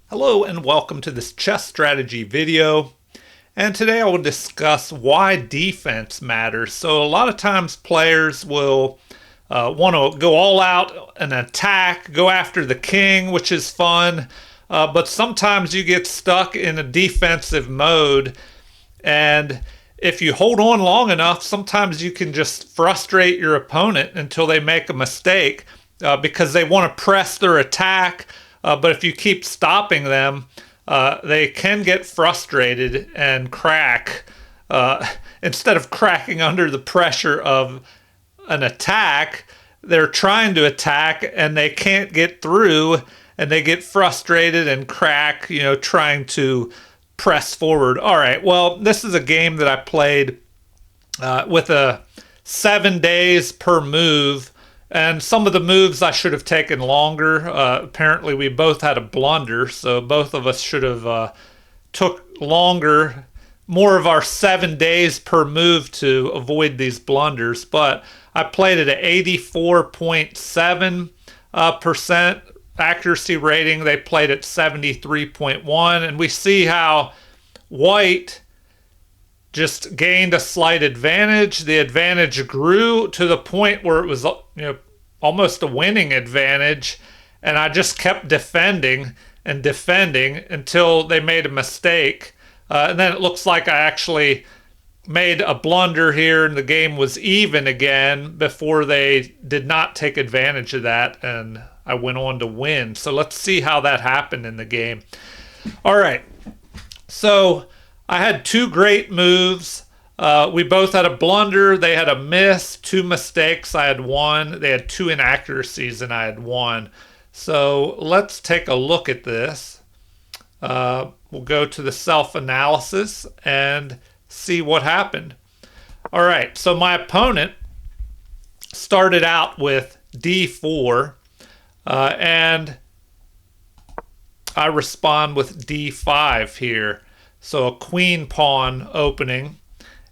Hello and welcome to this chess strategy video. And today I will discuss why defense matters. So a lot of times players will want to go all out and attack, go after the king, which is fun. But sometimes you get stuck in a defensive mode. And if you hold on long enough, sometimes you can just frustrate your opponent until they make a mistake because they want to press their attack. But if you keep stopping them, they can get frustrated and crack. Instead of cracking under the pressure of an attack, they're trying to attack and they can't get through and they get frustrated and crack, trying to press forward. All right, well, this is a game that I played with a 7 days per move. And some of the moves I should have taken longer. Apparently, we both had a blunder, so both of us should have took longer, more of our 7 days per move to avoid these blunders. But I played at an 84.7% accuracy rating. They played at 73.1, and we see how White just gained a slight advantage. The advantage grew to the point where it was, almost a winning advantage. And I just kept defending and defending until they made a mistake. And then it looks like I actually made a blunder here and the game was even again before they did not take advantage of that. And I went on to win. So let's see how that happened in the game. All right. So I had two great moves. We both had a blunder. They had a miss, two mistakes. I had one. They had two inaccuracies, and I had one. So let's take a look at this. We'll go to the self-analysis and see what happened. All right, so my opponent started out with d4, and I respond with d5 here. So a queen pawn opening.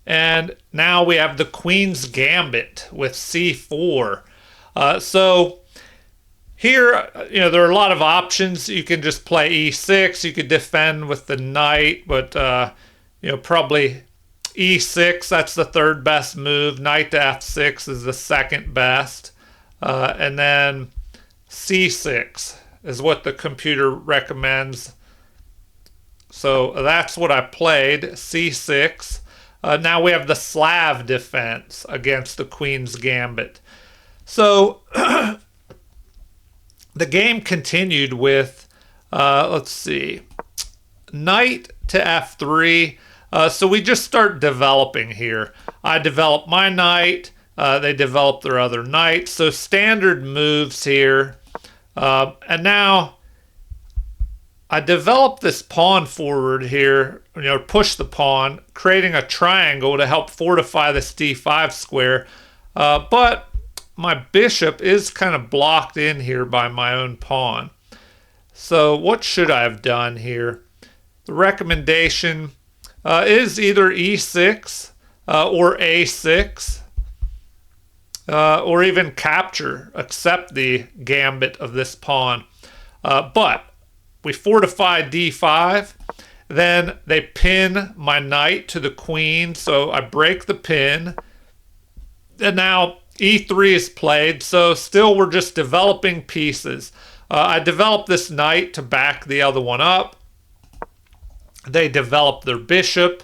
And now we have the queen's gambit with c4. So here, there are a lot of options. You can just play e6. You could defend with the knight, but, probably e6, that's the third best move. Knight to f6 is the second best. And then c6 is what the computer recommends. So that's what I played, c6. Now we have the Slav defense against the queen's gambit. So the game continued with, let's see, knight to f3. So we just start developing here. I develop my knight. They develop their other knight. So standard moves here. And now I developed this pawn forward here, push the pawn, creating a triangle to help fortify this d5 square. But my bishop is kind of blocked in here by my own pawn. So what should I have done here? The recommendation is either e6 or a6, or even capture, accept the gambit of this pawn. But we fortify d5, then they pin my knight to the queen, so I break the pin, and now e3 is played, so still we're just developing pieces. I developed this knight to back the other one up. They develop their bishop,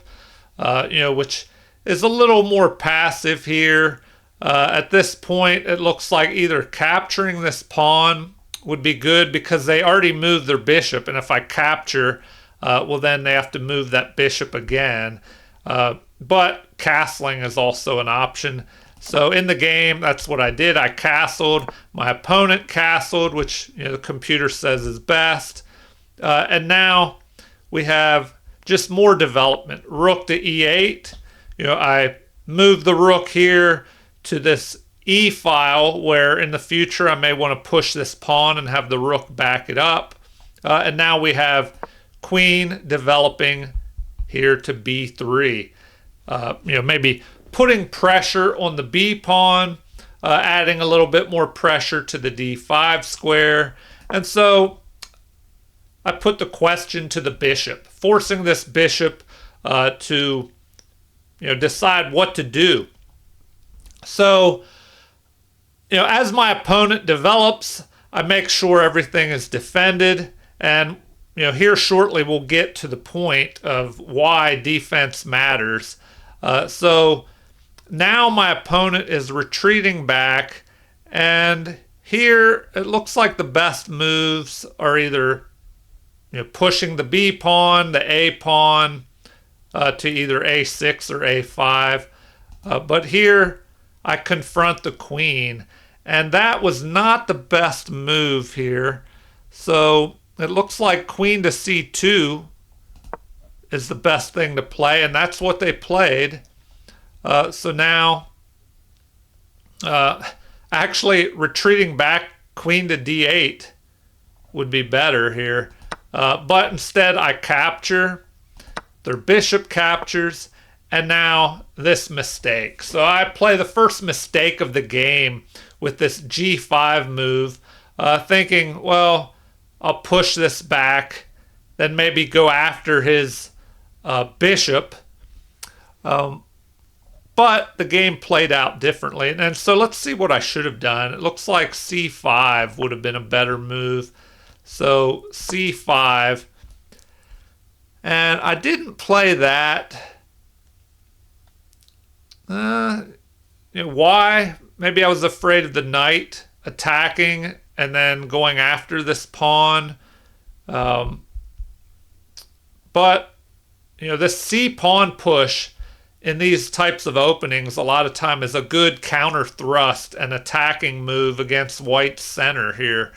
which is a little more passive here. At this point, it looks like either capturing this pawn would be good because they already moved their bishop, and if I capture, well, then they have to move that bishop again. But castling is also an option. So in the game, that's what I did. I castled. My opponent castled, which the computer says is best. And now we have just more development. Rook to e8. I move the rook here to this E file where in the future I may want to push this pawn and have the rook back it up. And now we have queen developing here to b3. Maybe putting pressure on the b pawn, adding a little bit more pressure to the d5 square. And so I put the question to the bishop, forcing this bishop to decide what to do. So, as my opponent develops, I make sure everything is defended. And, here shortly we'll get to the point of why defense matters. So now my opponent is retreating back. And here it looks like the best moves are either pushing the B pawn, the A pawn to either A6 or A5. But here I confront the queen. And that was not the best move here. So it looks like queen to C2 is the best thing to play. And that's what they played. So now, actually retreating back, queen to D8 would be better here. But instead I capture, their bishop captures, and now this mistake. So I play the first mistake of the game with this G5 move, thinking, well, I'll push this back, then maybe go after his bishop. But the game played out differently. And so let's see what I should have done. It looks like C5 would have been a better move. So C5. And I didn't play that. Why? Maybe I was afraid of the knight attacking and then going after this pawn. But, this C pawn push in these types of openings a lot of time is a good counter thrust and attacking move against white's center here.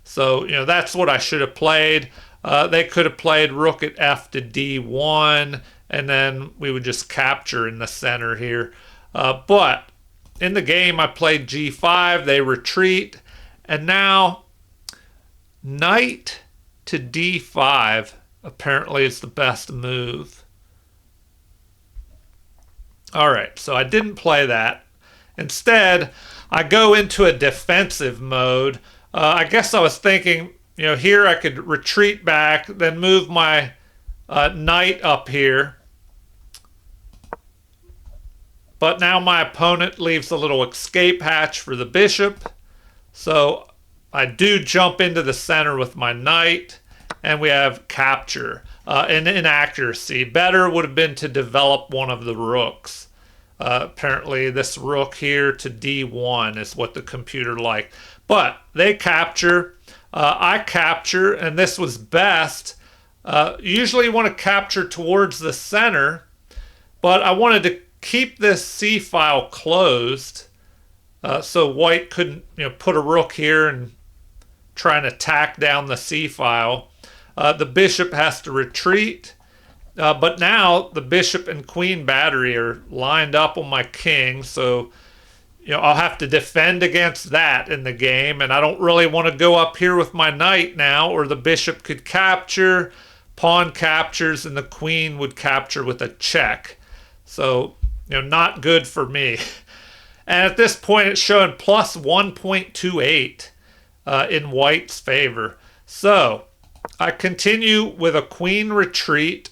So, that's what I should have played. They could have played rook at F to D1, and then we would just capture in the center here. But in the game, I played G5. They retreat. And now, knight to D5 apparently is the best move. All right, so I didn't play that. Instead, I go into a defensive mode. I guess I was thinking, here I could retreat back, then move my knight up here. But now my opponent leaves a little escape hatch for the bishop. So I do jump into the center with my knight, and we have capture. An inaccuracy. Better would have been to develop one of the rooks. Apparently this rook here to D1 is what the computer liked. But they capture. I capture, and this was best. Usually you want to capture towards the center, but I wanted to keep this C file closed so white couldn't put a rook here and try and attack down the C file. The bishop has to retreat, but now the bishop and queen battery are lined up on my king, so I'll have to defend against that in the game, and I don't really want to go up here with my knight now, or the bishop could capture, pawn captures, and the queen would capture with a check. So, not good for me. And at this point, it's showing plus 1.28 in white's favor. So I continue with a queen retreat,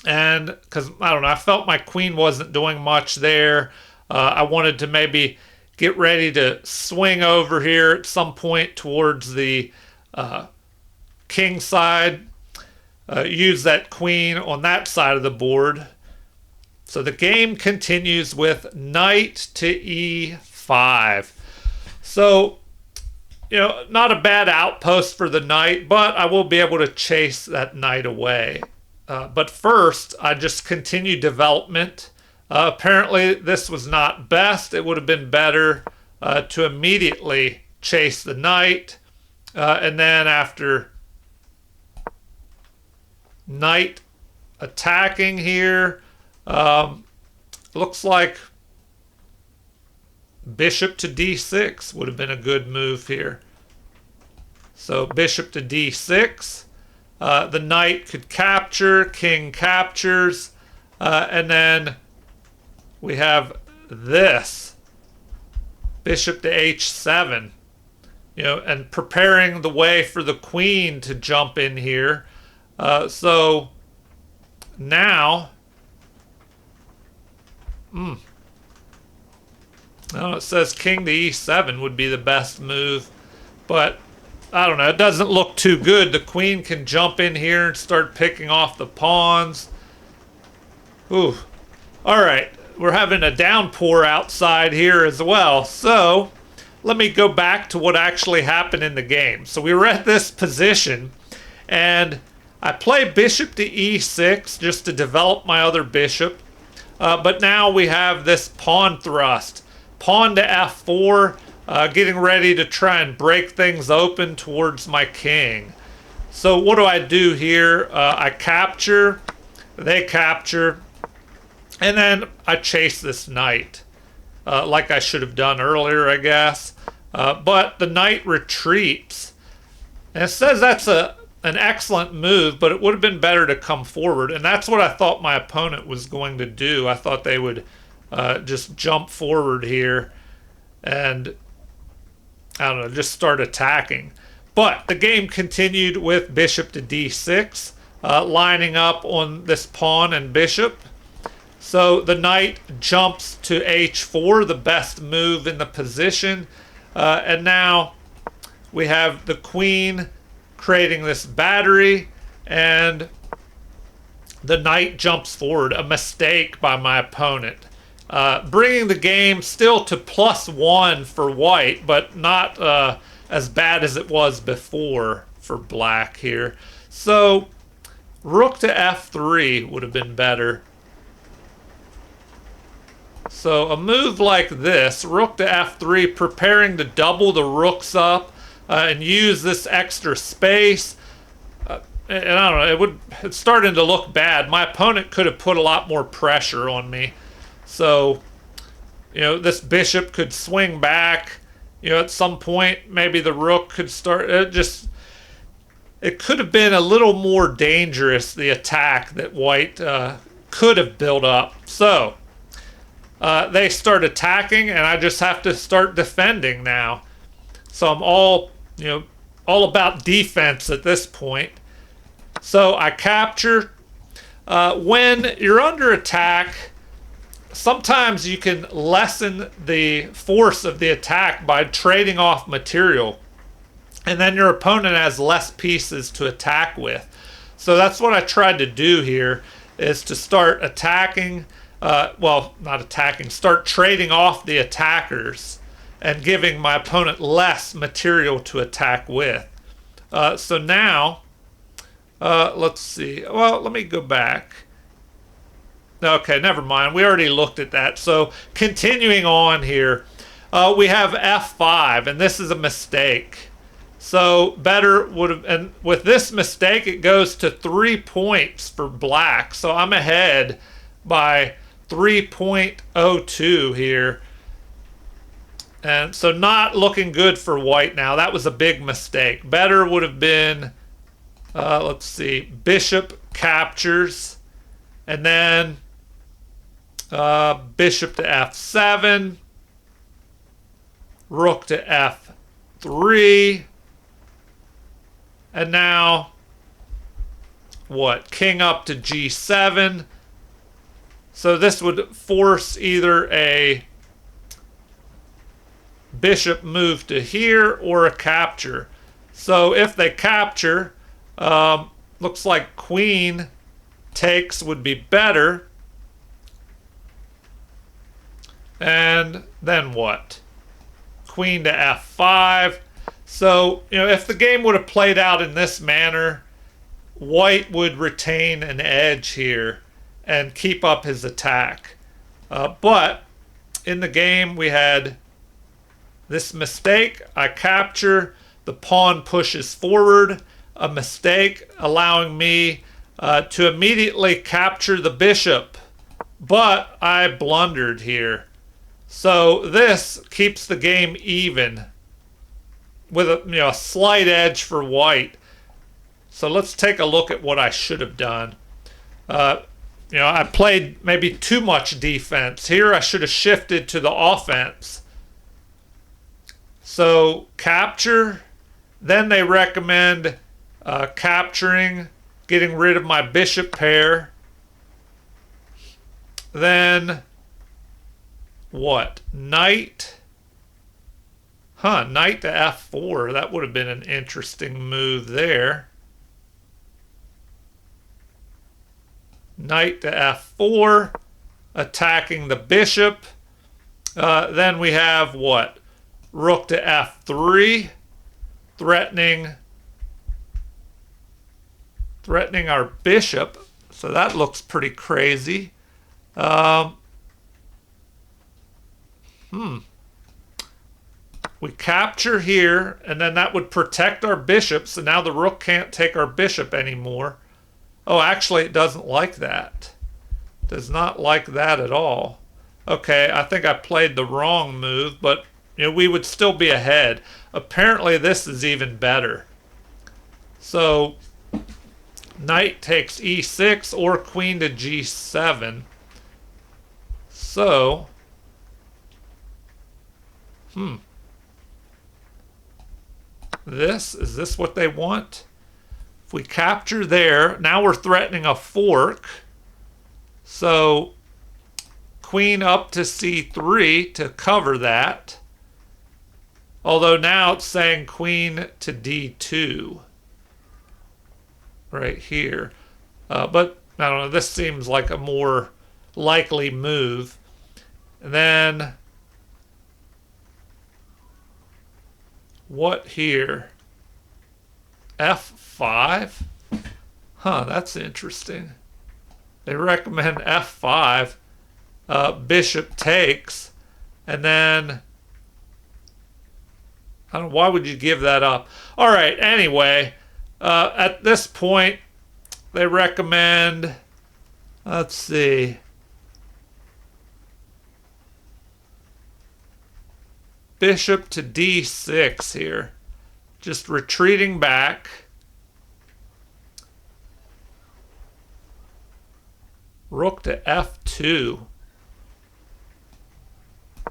and because I felt my queen wasn't doing much there. I wanted to maybe get ready to swing over here at some point towards the king side, use that queen on that side of the board. So the game continues with knight to E5. So, not a bad outpost for the knight, but I will be able to chase that knight away. But first, I just continue development. Apparently, this was not best. It would have been better to immediately chase the knight. And then after knight attacking here, looks like bishop to D6 would have been a good move here. So bishop to D6. The knight could capture, king captures, and then we have this. Bishop to H7. and preparing the way for the queen to jump in here. So now, it says king to e7 would be the best move, but I don't know. It doesn't look too good. The queen can jump in here and start picking off the pawns. Ooh. All right. We're having a downpour outside here as well. So let me go back to what actually happened in the game. So we were at this position, and I play bishop to e6 just to develop my other bishop. But now we have this pawn thrust. Pawn to f4, getting ready to try and break things open towards my king. So what do I do here? I capture, they capture, and then I chase this knight, like I should have done earlier, I guess. But the knight retreats. And it says that's an excellent move, but it would have been better to come forward. And that's what I thought my opponent was going to do. I thought they would just jump forward here and, I don't know, just start attacking. But the game continued with bishop to d6, lining up on this pawn and bishop. So the knight jumps to h4, the best move in the position. And now we have the queen creating this battery, and the knight jumps forward. A mistake by my opponent. Bringing the game still to +1 for white, but not as bad as it was before for black here. So rook to f3 would have been better. So a move like this, rook to f3, preparing to double the rooks up and use this extra space. And I don't know, it's starting to look bad. My opponent could have put a lot more pressure on me. So, this bishop could swing back. At some point, maybe the rook could start. It could have been a little more dangerous, the attack that white could have built up. So, they start attacking, and I just have to start defending now. So I'm all about defense at this point. So I capture. When you're under attack, sometimes you can lessen the force of the attack by trading off material. And then your opponent has less pieces to attack with. So that's what I tried to do here, is to start attacking. Not attacking, start trading off the attackers and giving my opponent less material to attack with. So now, let's see. Well, let me go back. Okay, never mind. We already looked at that. So continuing on here, we have f5, and this is a mistake. So better would have, and with this mistake, it goes to 3 points for black. So I'm ahead by 3.02 here. And so not looking good for white now. That was a big mistake. Better would have been, let's see, bishop captures, and then bishop to f7, rook to f3, and now what? King up to g7. So this would force either a bishop move to here or a capture. So if they capture, looks like queen takes would be better. And then what? Queen to f5. So, if the game would have played out in this manner, white would retain an edge here and keep up his attack. But in the game, we had this mistake. I capture, the pawn pushes forward, a mistake allowing me to immediately capture the bishop. But I blundered here. So this keeps the game even with a slight edge for white. So let's take a look at what I should have done. I played maybe too much defense. Here I should have shifted to the offense. So capture. Then they recommend capturing, getting rid of my bishop pair. Then what? Knight. Knight to f4. That would have been an interesting move there. Knight to f4, attacking the bishop. Then we have what? Rook to f3, threatening our bishop. So that looks pretty crazy. We capture here, and then that would protect our bishop, so now the rook can't take our bishop anymore. Oh, actually, it doesn't like that. Does not like that at all. Okay, I think I played the wrong move, but we would still be ahead. Apparently, this is even better. So, knight takes e6 or queen to g7. So, is this what they want? If we capture there, now we're threatening a fork. So queen up to c3 to cover that. Although now it's saying queen to d2 right here. But I don't know, this seems like a more likely move. And then what here? f5? That's interesting. They recommend f5. Bishop takes. And then I don't know, why would you give that up? All right, anyway, at this point, they recommend, let's see, bishop to d6 here. Just retreating back. Rook to f2.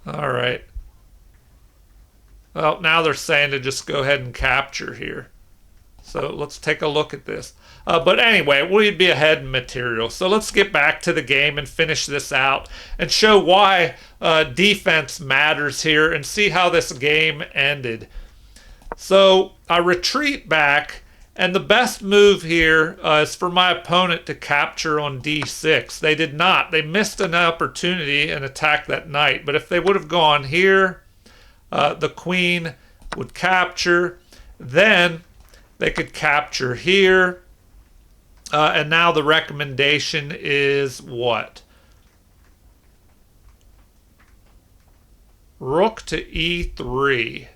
All right. Well, now they're saying to just go ahead and capture here. So let's take a look at this. But anyway, we'd be ahead in material. So let's get back to the game and finish this out and show why defense matters here and see how this game ended. So I retreat back, and the best move here is for my opponent to capture on d6. They did not. They missed an opportunity and attacked that knight. But if they would have gone here, the queen would capture. Then they could capture here. And now the recommendation is what? Rook to e3.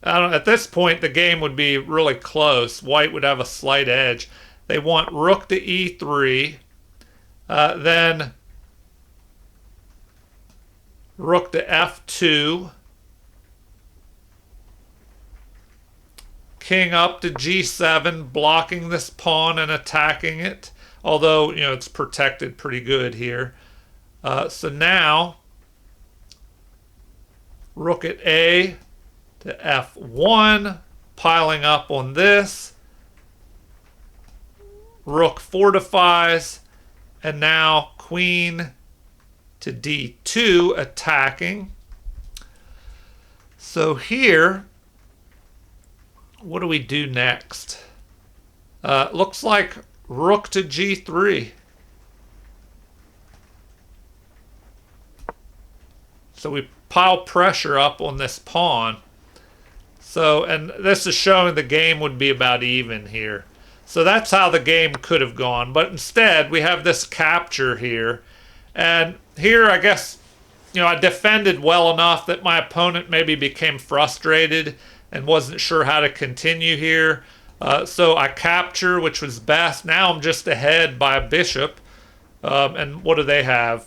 I don't, at this point, the game would be really close. White would have a slight edge. They want rook to e3. Then rook to f2. King up to g7, blocking this pawn and attacking it. Although, it's protected pretty good here. So now, rook at a to f1, piling up on this. Rook fortifies, and now queen to d2, attacking. So here, what do we do next? Looks like rook to g3. So we pile pressure up on this pawn. So, and this is showing the game would be about even here. So that's how the game could have gone. But instead, we have this capture here. And here, I guess, I defended well enough that my opponent maybe became frustrated and wasn't sure how to continue here. So I capture, which was best. Now I'm just ahead by a bishop. And what do they have?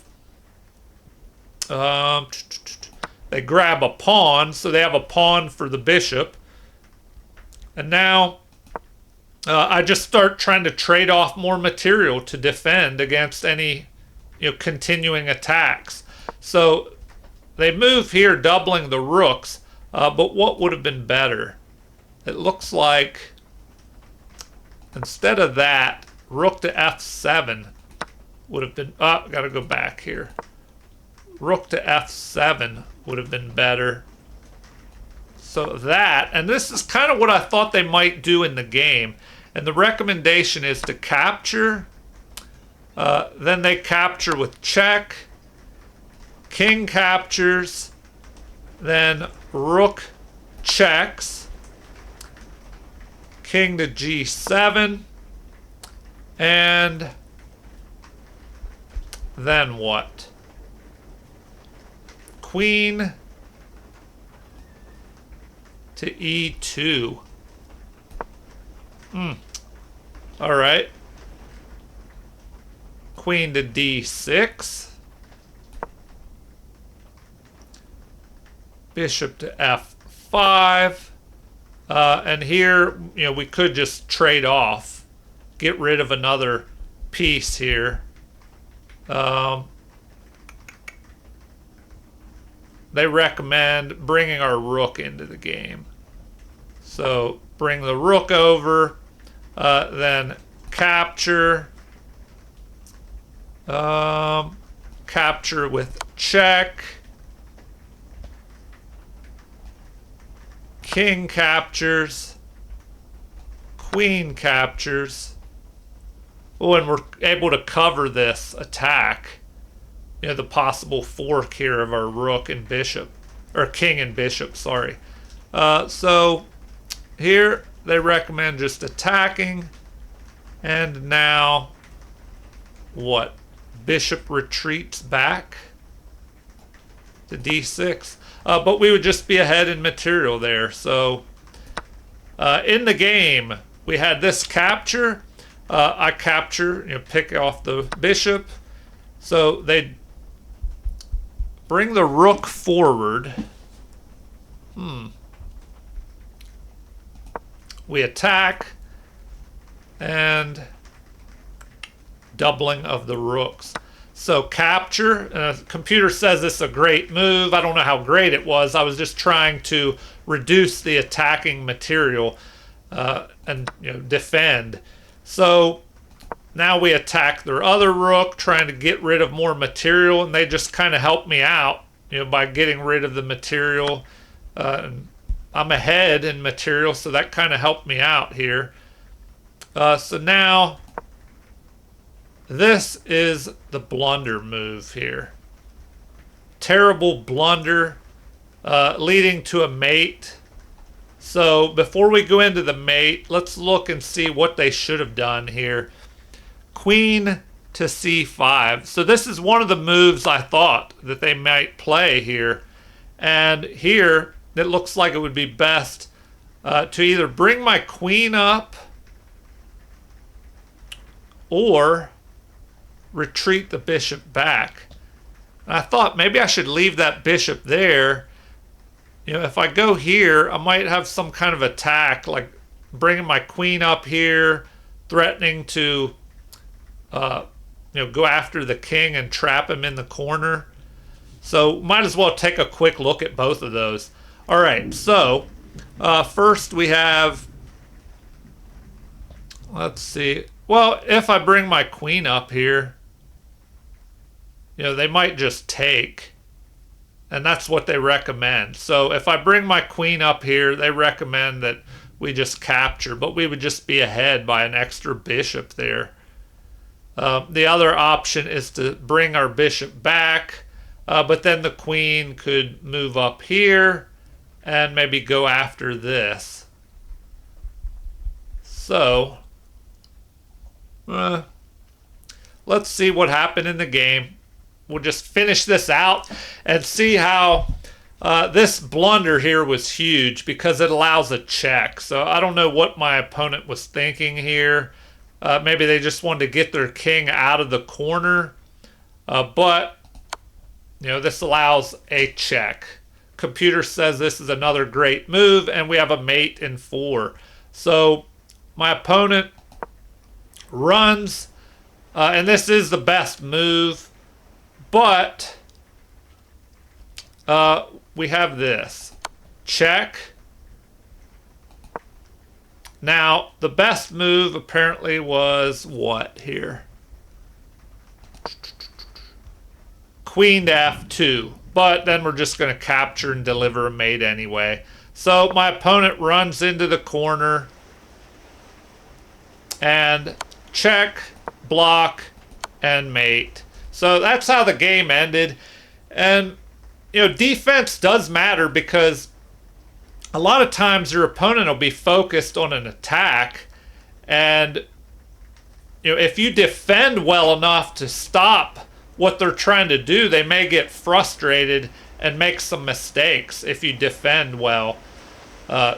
They grab a pawn, so they have a pawn for the bishop. And now I just start trying to trade off more material to defend against any continuing attacks. So they move here, doubling the rooks. But what would have been better? It looks like instead of that, rook to f7 would have been... Oh, got to go back here. Rook to f7 would have been better. So that, and this is kind of what I thought they might do in the game. And the recommendation is to capture. Then they capture with check. King captures. Then rook checks. King to g7. And then what? Queen to e2. All right. Queen to d6. Bishop to f5. And here, we could just trade off. Get rid of another piece here. They recommend bringing our rook into the game. So bring the rook over, then capture, capture with check, king captures, queen captures. Oh, and we're able to cover this attack. The possible fork here of our rook and bishop, or king and bishop, sorry. So here they recommend just attacking, and now what? Bishop retreats back to d6. But we would just be ahead in material there. So in the game, we had this capture. I capture, pick off the bishop. So they bring the rook forward. We attack. And doubling of the rooks. So capture. The computer says this is a great move. I don't know how great it was. I was just trying to reduce the attacking material and defend. So now we attack their other rook, trying to get rid of more material, and they just kind of help me out, by getting rid of the material. I'm ahead in material, so that kind of helped me out here. So now, this is the blunder move here. Terrible blunder, leading to a mate. So before we go into the mate, let's look and see what they should have done here. Queen to c5. So this is one of the moves I thought that they might play here. And here, it looks like it would be best to either bring my queen up or retreat the bishop back. And I thought maybe I should leave that bishop there. If I go here, I might have some kind of attack, like bringing my queen up here, threatening to go after the king and trap him in the corner. So might as well take a quick look at both of those. All right, so first we have, let's see. Well, if I bring my queen up here, they might just take. And that's what they recommend. So if I bring my queen up here, they recommend that we just capture, but we would just be ahead by an extra bishop there. The other option is to bring our bishop back, but then the queen could move up here and maybe go after this. So, let's see what happened in the game. We'll just finish this out and see how this blunder here was huge because it allows a check. So I don't know what my opponent was thinking here. Maybe they just wanted to get their king out of the corner. But, this allows a check. Computer says this is another great move, and we have a mate in 4. So my opponent runs, and this is the best move. But we have this. Check. Now, the best move apparently was what here? Queen to f2. But then we're just going to capture and deliver a mate anyway. So my opponent runs into the corner. And check, block, and mate. So that's how the game ended. And, you know, defense does matter because a lot of times your opponent will be focused on an attack, and you know, if you defend well enough to stop what they're trying to do, they may get frustrated and make some mistakes if you defend well.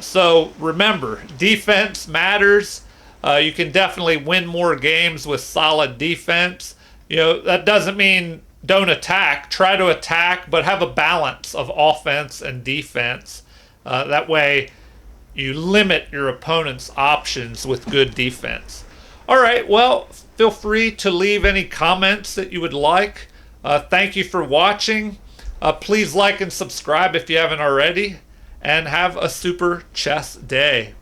So remember, defense matters. You can definitely win more games with solid defense. You know, that doesn't mean don't attack. Try to attack, but have a balance of offense and defense. That way, you limit your opponent's options with good defense. All right, well, feel free to leave any comments that you would like. Thank you for watching. Please like and subscribe if you haven't already. And have a super chess day.